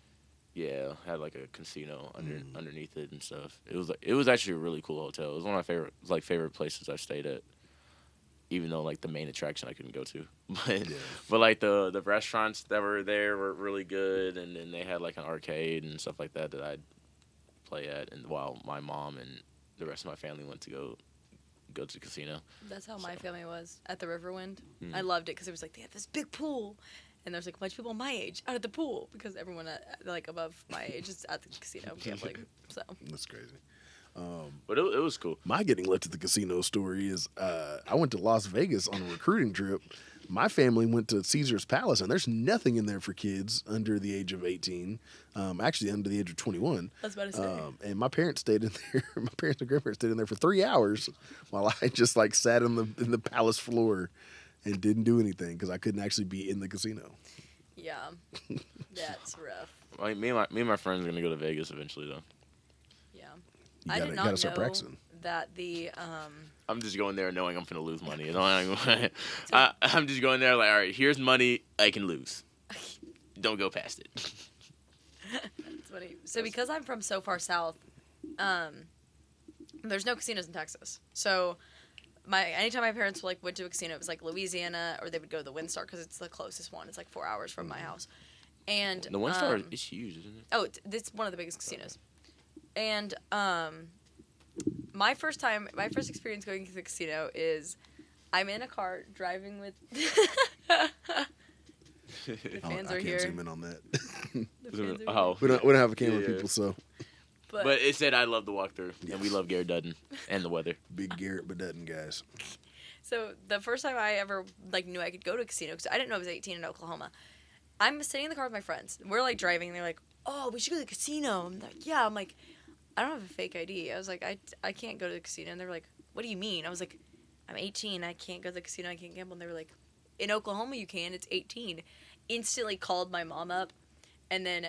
Yeah, had like a casino underneath it and stuff. It was actually a really cool hotel. It was one of my favorite places I've stayed at. Even though like the main attraction I couldn't go to, but like the restaurants that were there were really good, and then they had like an arcade and stuff like that I'd play at, and while my mom and the rest of my family went to go to the casino. That's how my family was at the Riverwind. I loved it because it was like they had this big pool, and there's like a bunch of people my age out at the pool because everyone like above my age is at the casino gambling. So That's crazy. But it was cool. My getting left at the casino story is I went to Las Vegas on a recruiting trip. My family went to Caesar's Palace, and there's nothing in there for kids under the age of 18, actually under the age of 21. I was about to say. And my parents stayed in there. My parents and grandparents stayed in there for 3 hours while I just like sat in the palace floor and didn't do anything because I couldn't actually be in the casino. Yeah, that's rough. Like, me and my friends are gonna go to Vegas eventually though. Yeah, You I gotta, did gotta not start know practicing. that the I'm just going there knowing I'm gonna lose money. I'm just going there like, all right, here's money I can lose. Don't go past it. That's funny. So because I'm from so far south, there's no casinos in Texas. So anytime my parents went to a casino, it was like Louisiana, or they would go to the WinStar because it's the closest one. It's like 4 hours from my house. And The WinStar is huge, isn't it? oh, it's one of the biggest casinos. And my first experience going to the casino is I'm in a car driving with. The fans I are can't here. zoom in on that. The fans are Oh, we don't have a camera, Yeah. people, so but it said I love the walkthrough, and we love Garrett Dudden and the weather. big Garrett Bedutton guys. So the first time I ever knew I could go to a casino, because I didn't know I was 18 in Oklahoma. I'm sitting in the car with my friends. We're driving, and they're like, "Oh, we should go to the casino." I'm like, "Yeah." I'm like, "I don't have a fake ID." I was like, I can't go to the casino. And they were like, "What do you mean?" I was like, "I'm 18. I can't go to the casino. I can't gamble." And they were like, "In Oklahoma, you can. It's 18." Instantly called my mom up, and then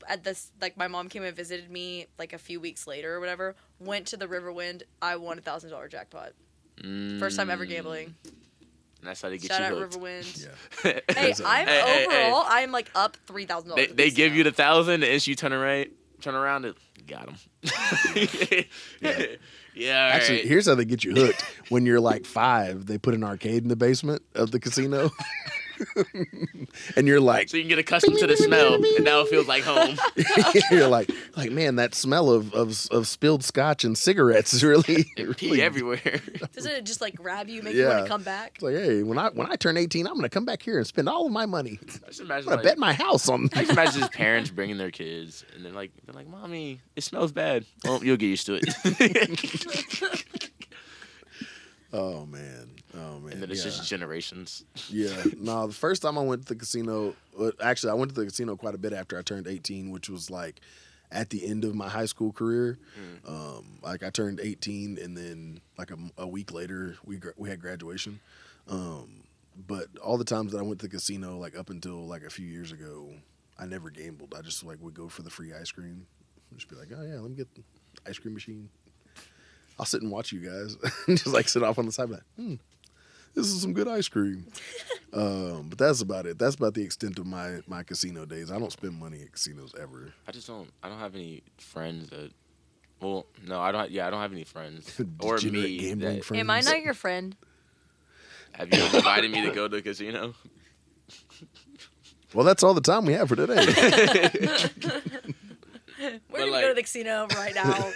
at this, my mom came and visited me a few weeks later or whatever. Went to the Riverwind. I won $1,000 jackpot. First time ever gambling. And that's how they get Shout you out hooked. Riverwind. Hey, Hey, hey. I'm up $3,000. They give you the 1,000, and you turn around and got them. Yeah, all Actually, right. here's how they get you hooked. When you're 5, they put an arcade in the basement of the casino. And you're like, So you can get accustomed to the smell, and now it feels like home. you're like, man, that smell of spilled scotch and cigarettes is really, Pee everywhere. Doesn't it just like grab you, make you want to come back? It's like, hey, when I turn 18, I'm gonna come back here and spend all of my money. I just imagine I'm gonna bet my house on. I just imagine his parents bringing their kids, and they're like, "Mommy, it smells bad." Well, you'll get used to it. Oh man. And then it's just generations. Yeah. No, the first time I went to the casino, actually, I went to the casino quite a bit after I turned 18, which was like at the end of my high school career. Like I turned 18, and then like a week later, we had graduation. But all the times that I went to the casino, like up until like a few years ago, I never gambled. I just like would go for the free ice cream. Just be like, oh yeah, let me get the ice cream machine. I'll sit and watch you guys, just like sit off on the side, like, this is some good ice cream. But that's about it. That's about the extent of my casino days. I don't spend money at casinos ever. I don't have any friends that. Well, no, I don't. Yeah, I don't have any friends or me. Gambling friends. Am I not your friend? Have you invited me to go to the casino? Well, that's all the time we have for today. We're going to go to the casino right now.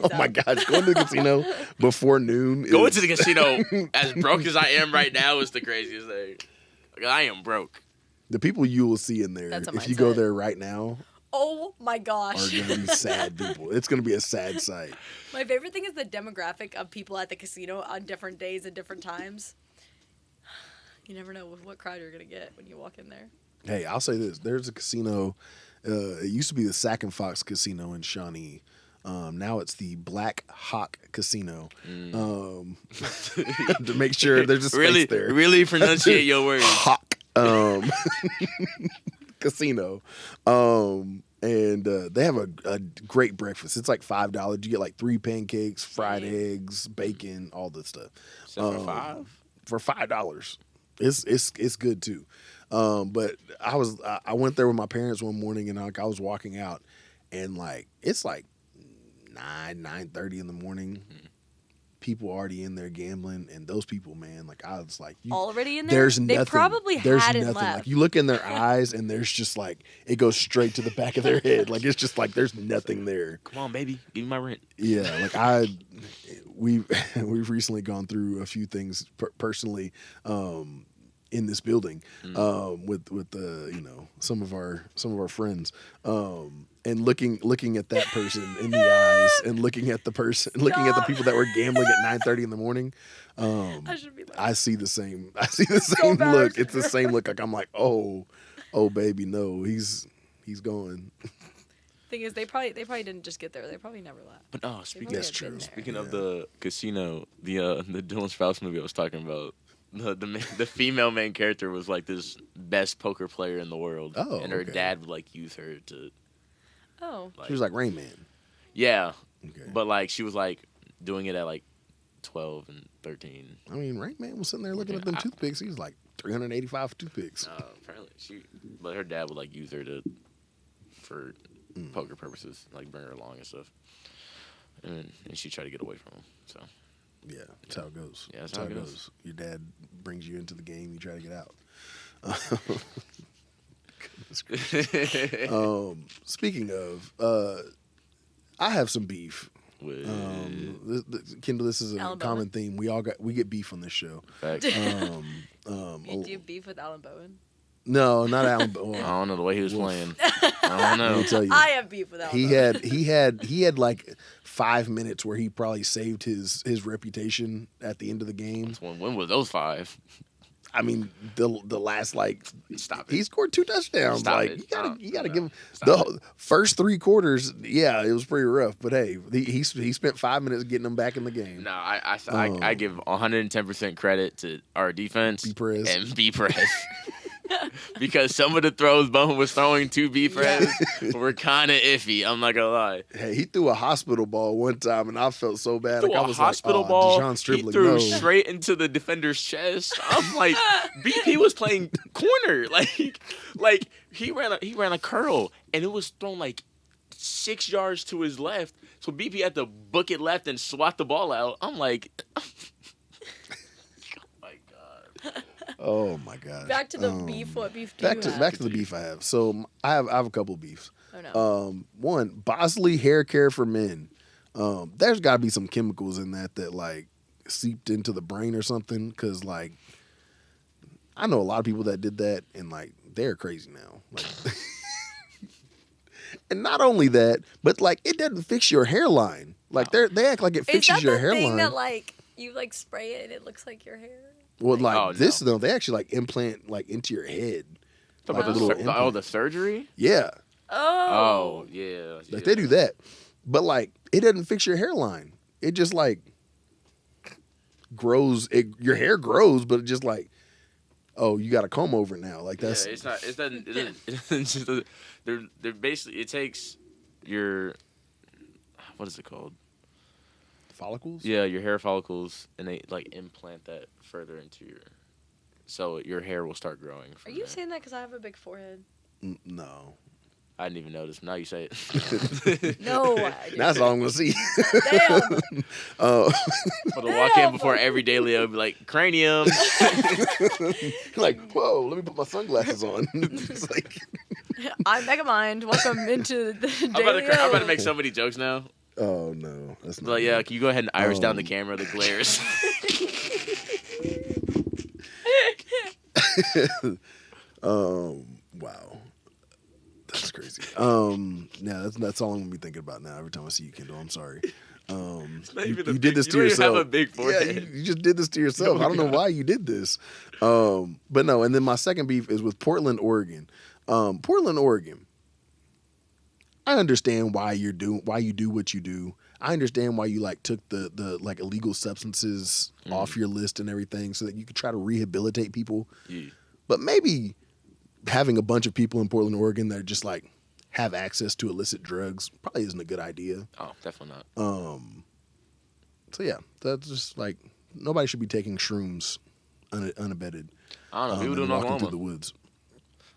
Oh my gosh, going to the casino before noon. Going to the casino as broke as I am right now is the craziest thing. Like, I am broke. The people you will see in there, That's a if you go mindset. there right now, Oh my are gosh. going to be sad people. It's going to be a sad sight. My favorite thing is the demographic of people at the casino on different days and different times. You never know what crowd you're going to get when you walk in there. Hey, I'll say this. There's a casino. It used to be the Sack and Fox Casino in Shawnee. Now it's the Black Hawk Casino. To make sure there's a space there. Really pronunciate your words. Hawk Casino. And they have a great breakfast. It's like $5. You get like 3 pancakes, fried eggs, bacon, all this stuff. So for $5? For $5. It's good too. But I went there with my parents one morning, and I was walking out, and like it's like 9:30 in the morning. People already in there gambling, and those people, man, like I was like, Already in there? There's They nothing. probably There's hadn't nothing. left. Like you look in their eyes, and there's just like it goes straight to the back of their head. Like it's just like there's nothing there. Come on, baby, give me my rent. Yeah, like we've recently gone through a few things personally. In this building, with some of our friends, and looking at that person in the eyes, and looking at the people that were gambling at 9:30 in the morning, I should be laughing. I see the same look. It's the same look. Like I'm like, oh baby, no, he's going. Thing is, they probably didn't just get there. They probably never left. But speaking probably had been there. speaking of the casino, the Dylan Sprouse movie I was talking about. The female main character was like this best poker player in the world, and her dad would like use her to. Oh. Like, She was like Rain Man. Yeah, Okay. but like she was like doing it at like 12 and 13. I mean, Rain Man was sitting there looking at them toothpicks. He was like 385 toothpicks. Apparently but her dad would like use her for poker purposes, like bring her along and stuff, and she tried to get away from him. So. Yeah, that's how it goes. Yeah, that's how it goes. Your dad brings you into the game, you try to get out. Goodness gracious. Speaking of, I have some beef. Kendall, this is a Alan common theme. We get beef on this show. Facts. Do you beef with Alan Bowen? No, not Alan Bowen. I don't know the way he was playing. I don't know. Let me tell you. I have beef with Alan Bowen. He had like 5 minutes where he probably saved his reputation at the end of the game. When was those 5? I mean, the last like Stop it. he scored 2 touchdowns. Stop like it. you gotta give him Stop the first 3 quarters. Yeah, it was pretty rough. But hey, he spent 5 minutes getting them back in the game. No, I give 110% credit to our defense and B Perez. Because some of the throws Bowman was throwing to B Perez were kind of iffy. I'm not gonna lie. Hey, he threw a hospital ball one time, and I felt so bad. Threw like, I a was hospital like, ball. Dejon Stribling, He threw no. straight into the defender's chest. I'm like, BP was playing corner. Like he ran a curl, and it was thrown like 6 yards to his left. So BP had to book it left and swat the ball out. I'm like, oh my god. Oh my gosh. Back to the beef. What beef do you have? Back to the beef I have. So I have a couple of beefs. Oh no. One, Bosley hair care for men. There's got to be some chemicals in that like seeped into the brain or something. Because like, I know a lot of people that did that, and like they're crazy now. Like, and not only that, but like it doesn't fix your hairline. Like they act like it fixes your hairline. Is that the thing that like you like spray it and it looks like your hair? Well, like Oh, this no. though, they actually like implant like into your head. Talking Like a about little the implant. the surgery? Yeah. Oh, yeah. Like they do that, but like it doesn't fix your hairline. It just like grows. Your hair grows, but it just like, oh, you got to comb over it now. Like that's Yeah, it's not. It doesn't. It's just, they're basically. It takes your. What is it called? follicles. Yeah, your hair follicles, and they like implant that further into your. So your hair will start growing. Are From you there. saying that because I have a big forehead? No. I didn't even notice. Now you say it. No. I didn't. That's all I'm gonna see. Damn. For the walk in before every daily, I'll be like cranium. Like, whoa, let me put my sunglasses on. It's like, I'm Megamind. Welcome into the I'm about to daily. make so many jokes now. oh no, that's not Like, yeah, good. can you go ahead and iris down the camera, the glares? Wow. That's crazy. Yeah, that's all I'm gonna be thinking about now. Every time I see you, Kendall, I'm sorry. You did this to you don't even yourself. have a big Yeah, forehead. you just did this to yourself. I don't know why you did this. But no, and then my second beef is with Portland, Oregon. Portland, Oregon. I understand why you do what you do. I understand why you like took the like illegal substances off your list and everything so that you could try to rehabilitate people. Yeah. But maybe having a bunch of people in Portland, Oregon that just like have access to illicit drugs probably isn't a good idea. Oh, definitely not. So yeah, that's just like nobody should be taking shrooms unabated. I don't know. People and do know walking through Oklahoma. the woods.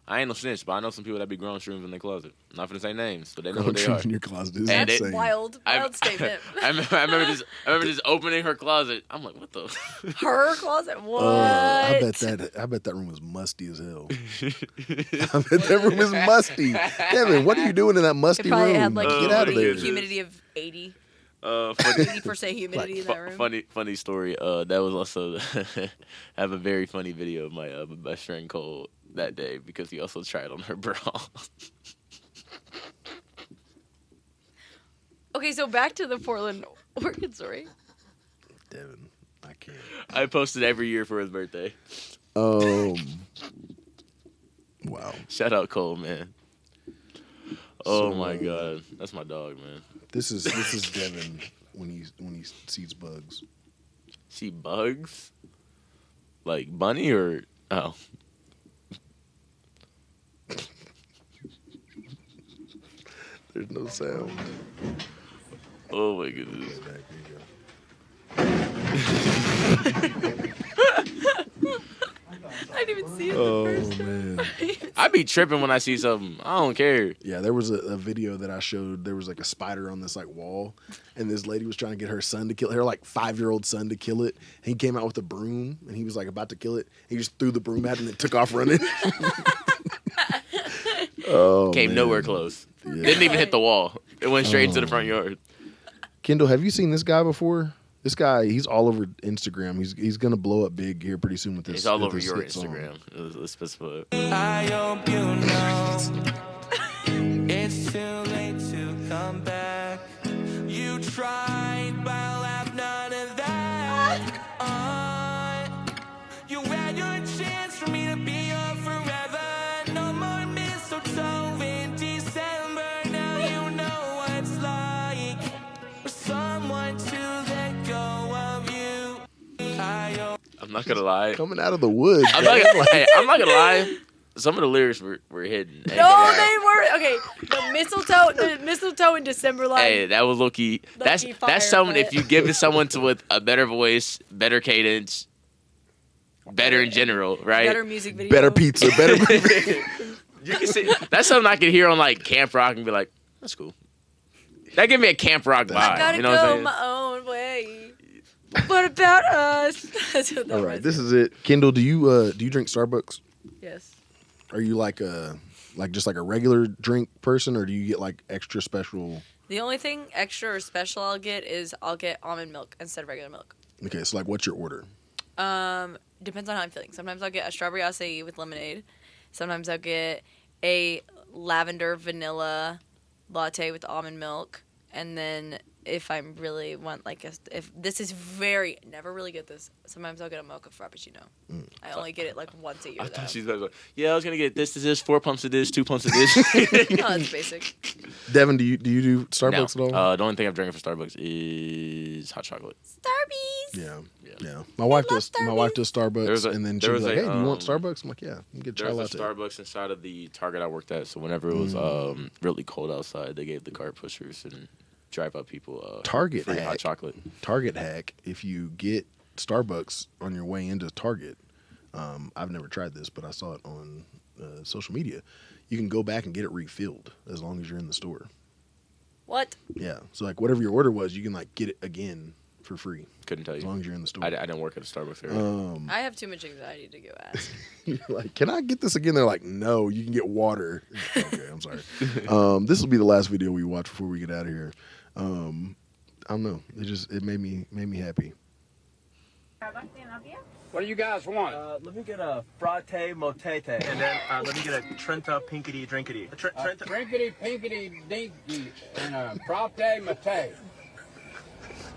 I ain't no snitch, but I know some people that be growing shrooms in their closet. Not for the same names, but they know Growing what they are. shrooms in your closet is And That's insane. wild. Wild statement. I remember just opening her closet. I'm like, what the? Her closet. What? I bet that room was musty as hell. I bet that room is musty. Devin, what are you doing in that musty It probably room? had like Get out of there. humidity of 80. Funny, 80% humidity in that room. funny story. That was also I have a very funny video of my best friend Cole that day because he also tried on her bra. Okay, so back to the Portland, Oregon story. Devin, I can't. I posted every year for his birthday. Wow. Shout out Cole, man. Oh my god, that's my dog, man. This is Devin when he sees bugs. See bugs? Like bunny or oh? There's no sound. Oh my goodness. Back, there I didn't even see it you go. the first Man. I be tripping when I see something. I don't care. Yeah, there was a video that I showed. There was like a spider on this like wall, and this lady was trying to get her son to kill her like 5-year-old son to kill it. And he came out with a broom, and he was like about to kill it. He just threw the broom at it and it took off running. Oh, Came man. nowhere close. Yeah. Didn't even hit the wall. It went straight into the front yard. Kendall, have you seen this guy before? This guy, he's all over Instagram. He's gonna blow up big here pretty soon with this. It's all with over this your hit song. Instagram. Let's specify. I hope you know it's too late to come back. You tried, but I'll have none of that. You had your chance for me to be your forever. No more mistletoe in December. Now you know what it's like for someone to let go of you. I hope. I'm not gonna lie. Coming out of the woods. I'm not gonna, hey, I'm not gonna lie. Some of the lyrics were hidden. Ain't No, gonna lie. they weren't. Okay, the mistletoe in December line. Hey, that was low-key. Low-key fire, That's someone. but- If you give it someone with a better voice, better cadence, better in general, right? Better music video. Better pizza. Better. You can see that's something I can hear on like Camp Rock and be like, that's cool. That give me a Camp Rock vibe. I gotta You know what I'm go saying? my own way. What about us? That's what that All right, was. this is it. Kendall, do you drink Starbucks? Yes. Are you like just like a regular drink person, or do you get like extra special? The only thing extra or special I'll get is I'll get almond milk instead of regular milk. Okay, so like, what's your order? Depends on how I'm feeling. Sometimes I'll get a strawberry acai with lemonade. Sometimes I'll get a lavender vanilla latte with almond milk. And then if I really want like if this is never really get this. Sometimes I'll get a mocha frappuccino. I only get it like once a year. I thought though. she's like, yeah, I was gonna get this, 4 pumps of this, 2 pumps of this. Oh, that's basic. Devin, do you do Starbucks at all? The only thing I'm drinking for Starbucks is hot chocolate. Starbies. Yeah. My wife does Starbucks. Starbucks, and then she'll be like, "Hey, do you want um, Starbucks?" I'm like, "Yeah, you get chai There's latte." a Starbucks inside of the Target I worked at, so whenever it was really cold outside, they gave the cart pushers and drive-up people Target free hack. hot chocolate. Target hack: if you get Starbucks on your way into Target, I've never tried this, but I saw it on social media. You can go back and get it refilled as long as you're in the store. What? Yeah, so like whatever your order was, you can like get it again for free Couldn't tell as you. long as you're in the store. I didn't work at a Starbucks area. I have too much anxiety to go ask. You're like, can I get this again? They're like, no, you can get water. Okay, I'm sorry. This will be the last video we watch before we get out of here. I don't know. It made me happy. What do you guys want? Let me get a frate motete. And then let me get a Trenta pinkity drinkity. Drinkity, pinkity, dinky, and a frappe mate.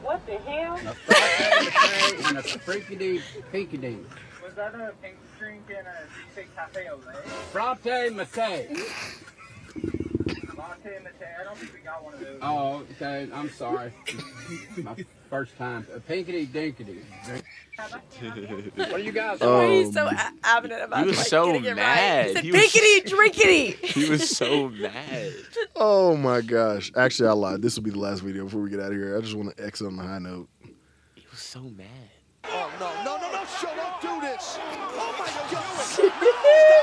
What the hell? A frappe mate and a freakity, pinkity. Was that a pink drink and a basic cafe au lait? Frappe mate. Latte mate? I don't think we got one of those. Oh, okay. I'm sorry. My first time. A pinkity, dinkity. What do you guys want? He's so adamant about He was like, so getting it mad. Right. He said, He was- pinkity, drinkity. He was so mad. Oh my gosh! Actually, I lied. This will be the last video before we get out of here. I just want to exit on a high note. He was so mad. Oh, no, Show, don't do this. Oh, my God.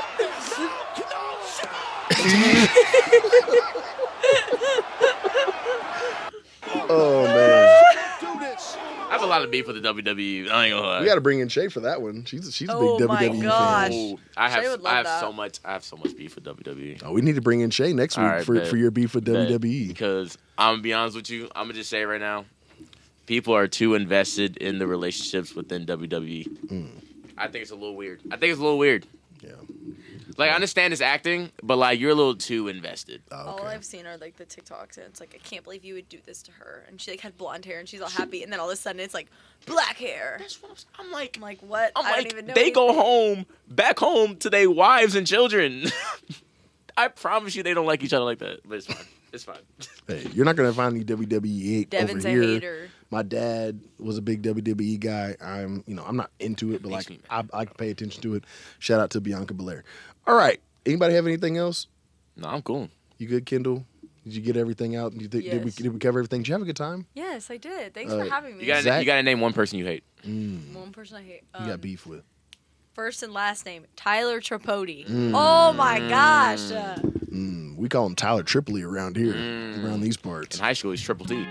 Oh man, Don't do this. I have a lot of beef with the WWE. I ain't gonna lie. we got to bring in Shay for that one. She's a Oh big my WWE gosh. fan. Ooh, I Shay would love have that. so much beef with WWE. Oh, we need to bring in Shay next week All right, for bet. your beef with Bet. WWE. Because I'm gonna be honest with you, I'm gonna just say right now, people are too invested in the relationships within WWE. I think it's a little weird. Yeah. Like, I understand it's acting, but like you're a little too invested. Oh, All okay. I've seen are like the TikToks, and it's like, I can't believe you would do this to her. And she like had blonde hair, and she's all happy, and then all of a sudden it's like black hair. That's what I'm like. I'm like, what? I'm I like, don't even know. they go anything. back home to their wives and children. I promise you, they don't like each other like that. But it's fine. It's fine. Hey, you're not gonna find any WWE hate Devin's over a here. hater. My dad was a big WWE guy. I'm not into it, but Makes like me mad. I pay attention to it. Shout out to Bianca Belair. All right. Anybody have anything else? No, I'm cool. You good, Kendall? Did you get everything out? Did we Yes. cover everything? Did you have a good time? Yes, I did. Thanks for having me. You Zach? gotta name one person you hate. One person I hate. You got beef with? First and last name, Tyler Tripodi. Mm. Oh my gosh. We call him Tyler Tripoli around here, around these parts. In high school, he's Triple T.